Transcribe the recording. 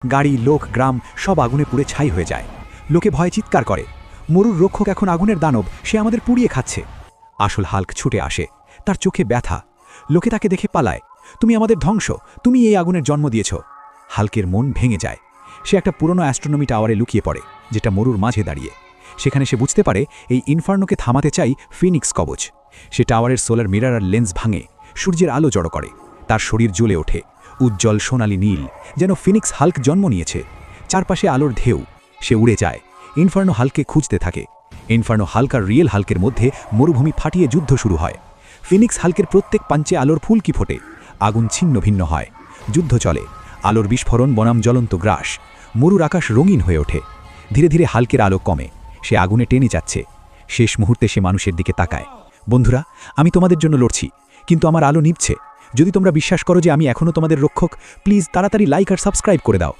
গাড়ি, লোক, গ্রাম সব আগুনে পুড়ে ছাই হয়ে যায়। লোকে ভয়ে চিৎকার করে, মরুর রক্ষক এখন আগুনের দানব, সে আমাদের পুড়িয়ে খাচ্ছে। আসল হাল্ক ছুটে আসে, তার চোখে ব্যথা। লোকে তাকে দেখে পালায়, তুমি আমাদের ধ্বংস, তুমি এই আগুনের জন্ম দিয়েছ। হাল্কের মন ভেঙে যায়। সে একটা পুরনো অ্যাস্ট্রোনমি টাওয়ারে লুকিয়ে পড়ে, যেটা মরুর মাঝে দাঁড়িয়ে। সেখানে সে বুঝতে পারে এই ইনফার্নোকে থামাতে চাই ফিনিক্স কবচ। সে টাওয়ারের সোলার মিরর আর লেন্স ভাঙে, সূর্যের আলো জড়ো করে, তার শরীর জ্বলে ওঠে উজ্জ্বল সোনালি নীল, যেন ফিনিক্স হাল্ক জন্ম নিয়েছে। চারপাশে আলোর ঢেউ, সে উড়ে যায়। ইনফার্নো হাল্ককে খুঁজতে থাকে। ইনফার্নো হাল্ক আর রিয়েল হাল্কের মধ্যে মরুভূমি ফাটিয়ে যুদ্ধ শুরু হয়। ফিনিক্স হাল্কের প্রত্যেক পাঞ্চে আলোর ফুলকি ফোটে, আগুন ছিন্ন ভিন্ন হয়, যুদ্ধ চলে, আলোর বিস্ফোরণ বনাম জ্বলন্ত গ্রাস। মরুর আকাশ রঙিন হয়ে ওঠে। ধীরে ধীরে হাল্কের আলো কমে, সে আগুনে টেনে যাচ্ছে। শেষ মুহূর্তে সে মানুষের দিকে তাকায়, বন্ধুরা, আমি তোমাদের জন্য লড়ছি, কিন্তু আমার আলো নিভছে। যদি তোমরা বিশ্বাস করো যে আমি এখনও তোমাদের রক্ষক, প্লিজ তাড়াতাড়ি লাইক আর সাবস্ক্রাইব করে দাও।